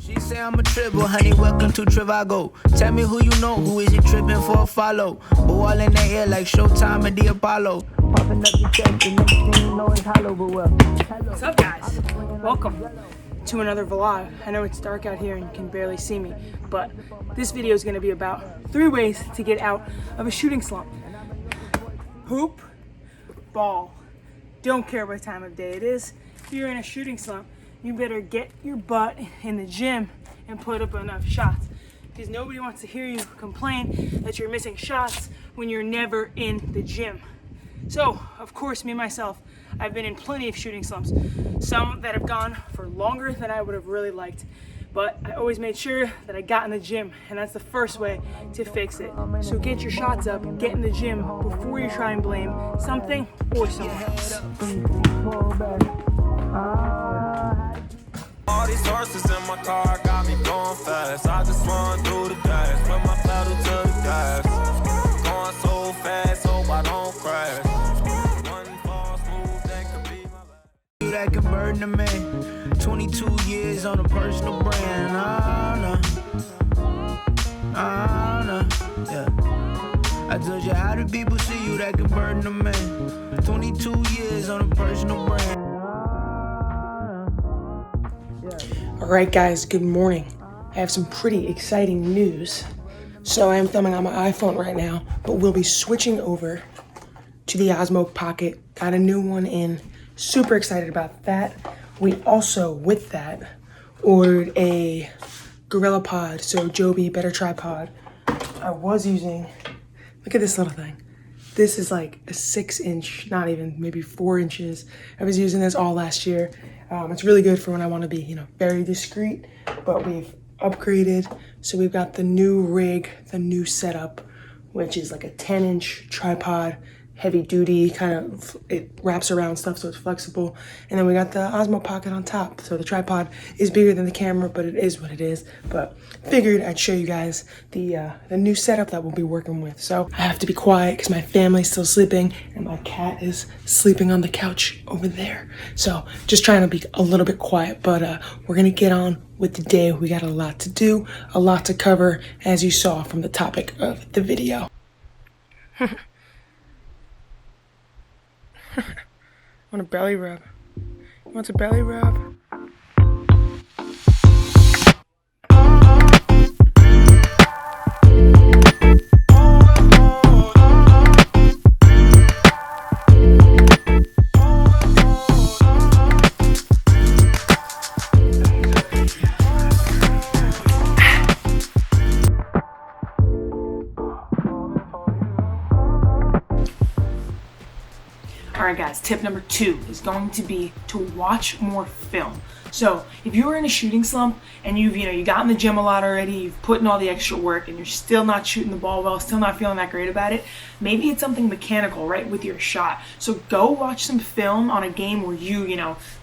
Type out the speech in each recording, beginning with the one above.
She say I'm a triple, honey, welcome to Trivago. Tell me who you know, who is it tripping for a follow? Ball in the air like Showtime at the Apollo. Popping up your chest, the next thing you know is hollow, but well. What's up, guys? Welcome to another vlog. I know it's dark out here and you can barely see me, but this video is going to be about 3 ways to get out of a shooting slump. Hoop, ball. Don't care what time of day it is. If you're in a shooting slump, you better get your butt in the gym and put up enough shots, because nobody wants to hear you complain that you're missing shots when you're never in the gym. So, of course, me myself, I've been in plenty of shooting slumps, some that have gone for longer than I would have really liked, but I always made sure that I got in the gym, and that's the first way to fix it. So get your shots up, get in the gym before you try and blame something or someone else. All these horses in my car got me going fast. I just run through the gas, put my pedal to the gas. Going so fast, hope I don't crash. One false move that could be my last. You that can burn the man. 22 years on a personal brand. Yeah. I told you how do people see you that can burn the man. 22 years on a personal brand. Alright guys, good morning. I have some pretty exciting news. So I am filming on my iPhone right now, but we'll be switching over to the Osmo Pocket. Got a new one in. Super excited about that. We also, with that, ordered a GorillaPod, so Joby Better Tripod. I was using, look at this little thing. This is like a 6-inch, not even, maybe 4 inches. I was using this all last year. It's really good for when I want to be, very discreet, but we've upgraded. So we've got the new rig, the new setup, which is like a 10-inch tripod, heavy duty, it wraps around stuff so it's flexible. And then we got the Osmo Pocket on top. So the tripod is bigger than the camera, but it is what it is. But figured I'd show you guys the new setup that we'll be working with. So I have to be quiet because my family's still sleeping and my cat is sleeping on the couch over there. So just trying to be a little bit quiet, but we're gonna get on with the day. We got a lot to do, a lot to cover, as you saw from the topic of the video. Want a belly rub? Want a belly rub? Alright guys, tip number 2 is going to be to watch more film. So if you're in a shooting slump and you got in the gym a lot already, you've put in all the extra work and you're still not shooting the ball well, still not feeling that great about it, maybe it's something mechanical, right, with your shot. So go watch some film on a game where you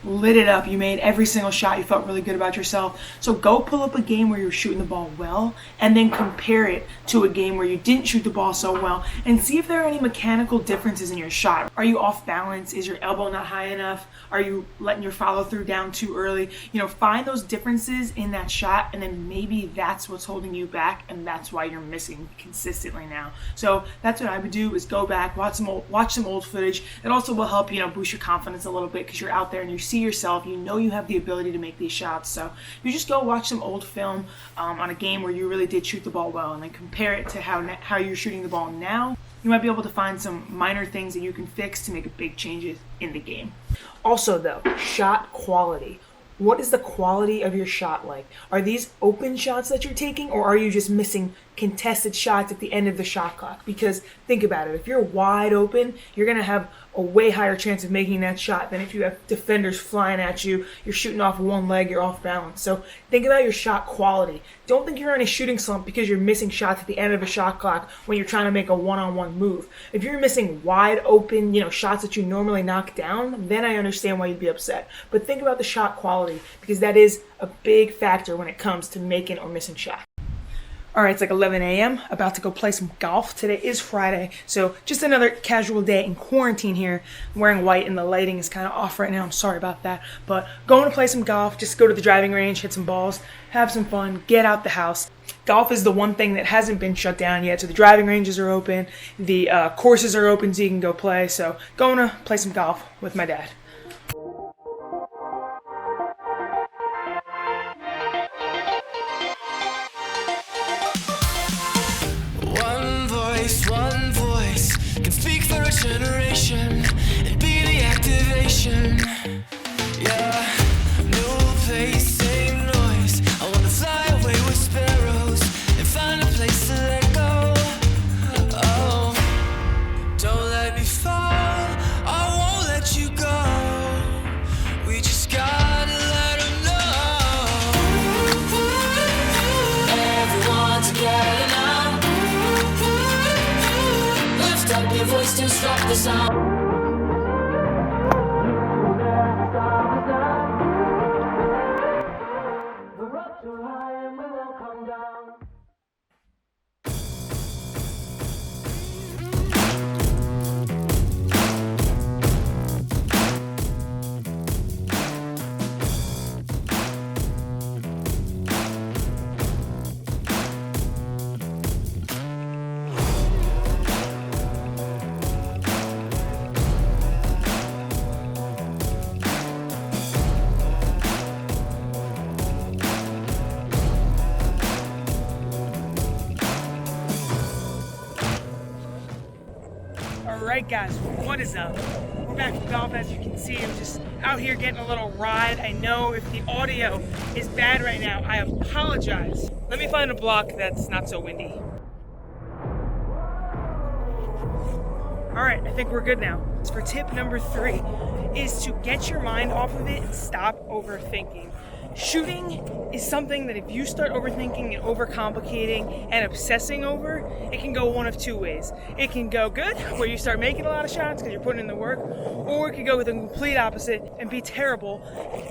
lit it up, you made every single shot, you felt really good about yourself. So go pull up a game where you're shooting the ball well and then compare it to a game where you didn't shoot the ball so well and see if there are any mechanical differences in your shot. Are you off balance? Is your elbow not high enough? Are you letting your follow through down too early? Find those differences in that shot, and then maybe that's what's holding you back, and that's why you're missing consistently now. So that's what I would do, is go back, watch some old footage. It also will help, boost your confidence a little bit, because you're out there and you see yourself, you have the ability to make these shots. So you just go watch some old film on a game where you really did shoot the ball well, and then compare it to how you're shooting the ball now. You might be able to find some minor things that you can fix to make a big changes in the game. Also though, shot quality. What is the quality of your shot like? Are these open shots that you're taking, or are you just missing contested shots at the end of the shot clock? Because think about it, if you're wide open, you're gonna have a way higher chance of making that shot than if you have defenders flying at you, you're shooting off one leg, you're off balance. So think about your shot quality. Don't think you're in a shooting slump because you're missing shots at the end of a shot clock when you're trying to make a one-on-one move. If you're missing wide open, shots that you normally knock down, then I understand why you'd be upset. But think about the shot quality, because that is a big factor when it comes to making or missing shots. All right, it's like 11 a.m. About to go play some golf. Today is Friday, so just another casual day in quarantine here. I'm wearing white and the lighting is kind of off right now. I'm sorry about that. But going to play some golf, just go to the driving range, hit some balls, have some fun, get out the house. Golf is the one thing that hasn't been shut down yet, so the driving ranges are open, the courses are open so you can go play. So going to play some golf with my dad. One voice can speak for a generation and be the activation. Yeah, new place, same noise. I wanna fly away with sparrows and find a place to let go. Oh, don't let me fall, I won't let you go. We just gotta let them know. Everyone together now. Lift up your voice to stop the sound. We're up too high and we won't come down. Alright guys, what is up? We're back from golf. As you can see, I'm just out here getting a little ride. I know if the audio is bad right now, I apologize. Let me find a block that's not so windy. Alright, I think we're good now. For tip number 3 is to get your mind off of it and stop overthinking. Shooting is something that if you start overthinking and overcomplicating and obsessing over, it can go one of two ways. It can go good, where you start making a lot of shots because you're putting in the work, or it could go with the complete opposite and be terrible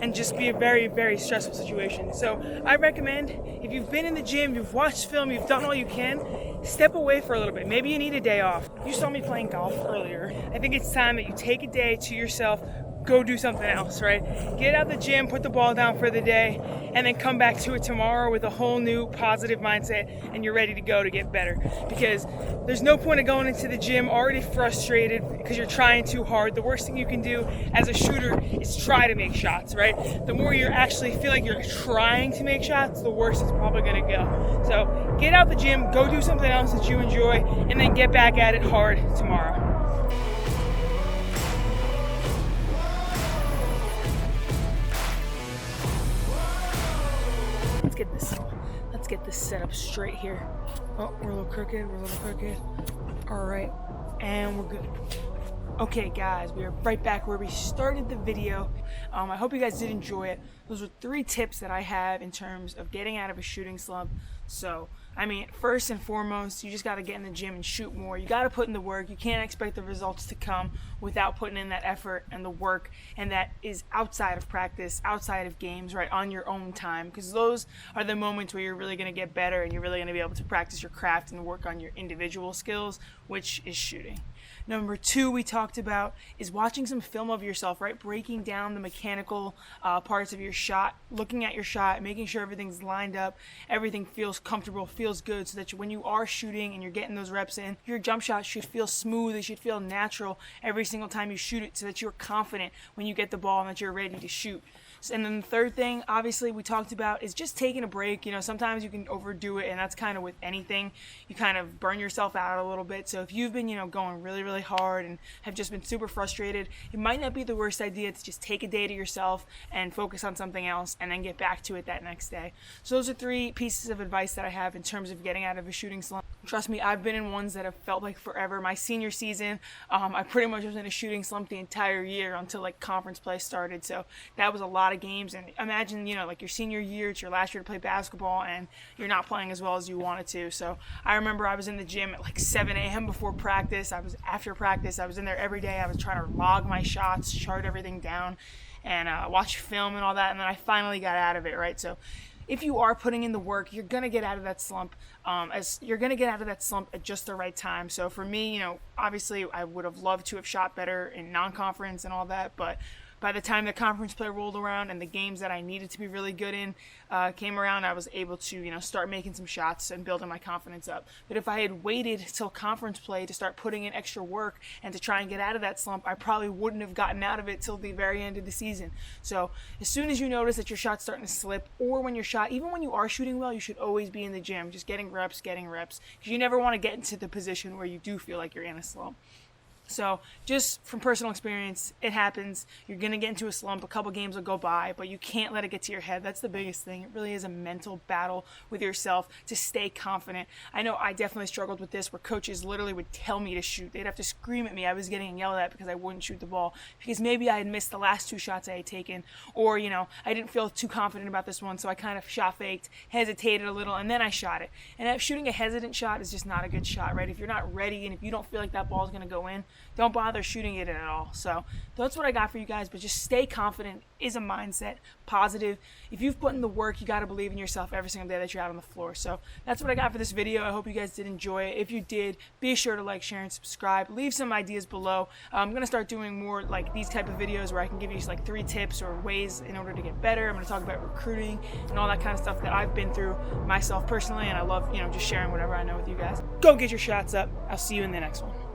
and just be a very, very stressful situation. So I recommend, if you've been in the gym, you've watched film, you've done all you can, step away for a little bit. Maybe you need a day off. You saw me playing golf earlier. I think it's time that you take a day to yourself, go do something else, right? Get out the gym, put the ball down for the day, and then come back to it tomorrow with a whole new positive mindset and you're ready to go to get better. Because there's no point of going into the gym already frustrated because you're trying too hard. The worst thing you can do as a shooter is try to make shots, right? The more you actually feel like you're trying to make shots, the worse it's probably gonna go. So get out the gym, go do something else that you enjoy, and then get back at it hard tomorrow. Let's get this set up straight here. Oh, we're a little crooked. All right, and we're good. Okay, guys, we are right back where we started the video. I hope you guys did enjoy it. Those were 3 tips that I have in terms of getting out of a shooting slump. So, I mean, first and foremost, you just got to get in the gym and shoot more. You got to put in the work. You can't expect the results to come without putting in that effort and the work, and that is outside of practice, outside of games, right, on your own time, because those are the moments where you're really going to get better and you're really going to be able to practice your craft and work on your individual skills, which is shooting. Number 2 we talked about is watching some film of yourself, right? Breaking down the mechanical parts of your shot, looking at your shot, making sure everything's lined up, everything feels comfortable, feels good, so that when you are shooting and you're getting those reps in, your jump shot should feel smooth, it should feel natural every single time you shoot it, so that you're confident when you get the ball and that you're ready to shoot. And then the third thing, obviously, we talked about is just taking a break. You know, sometimes you can overdo it, and that's kind of with anything. You kind of burn yourself out a little bit. So if you've been, going really, really hard and have just been super frustrated, it might not be the worst idea to just take a day to yourself and focus on something else and then get back to it that next day. So those are 3 pieces of advice that I have in terms of getting out of a shooting slump. Trust me, I've been in ones that have felt like forever. My senior season, I pretty much was in a shooting slump the entire year until conference play started. So that was a lot of games. And imagine, like your senior year, it's your last year to play basketball and you're not playing as well as you wanted to. So I remember I was in the gym at 7 a.m. before practice. I was after practice. I was in there every day. I was trying to log my shots, chart everything down, and watch film and all that. And then I finally got out of it, right? So if you are putting in the work, you're going to get out of that slump. You're going to get out of that slump at just the right time. So for me, obviously I would have loved to have shot better in non-conference and all that, but by the time the conference play rolled around and the games that I needed to be really good in came around, I was able to, start making some shots and building my confidence up. But if I had waited till conference play to start putting in extra work and to try and get out of that slump, I probably wouldn't have gotten out of it till the very end of the season. So as soon as you notice that your shot's starting to slip, or when even when you are shooting well, you should always be in the gym, just getting reps, because you never want to get into the position where you do feel like you're in a slump. So just from personal experience, it happens. You're going to get into a slump. A couple games will go by, but you can't let it get to your head. That's the biggest thing. It really is a mental battle with yourself to stay confident. I know I definitely struggled with this, where coaches literally would tell me to shoot. They'd have to scream at me. I was getting yelled at because I wouldn't shoot the ball, because maybe I had missed the last 2 shots I had taken, or, I didn't feel too confident about this one, so I kind of shot faked, hesitated a little, and then I shot it. And shooting a hesitant shot is just not a good shot, right? If you're not ready and if you don't feel like that ball is going to go in, don't bother shooting it at all. So that's what I got for you guys, but just stay confident is a mindset, positive. If you've put in the work, you got to believe in yourself every single day that you're out on the floor. So that's what I got for this video. I hope you guys did enjoy it. If you did, be sure to like, share, and subscribe. Leave some ideas below. I'm going to start doing more like these type of videos where I can give you like 3 tips or ways in order to get better. I'm going to talk about recruiting and all that kind of stuff that I've been through myself personally, and I love, just sharing whatever I know with you guys. Go get your shots up. I'll see you in the next one.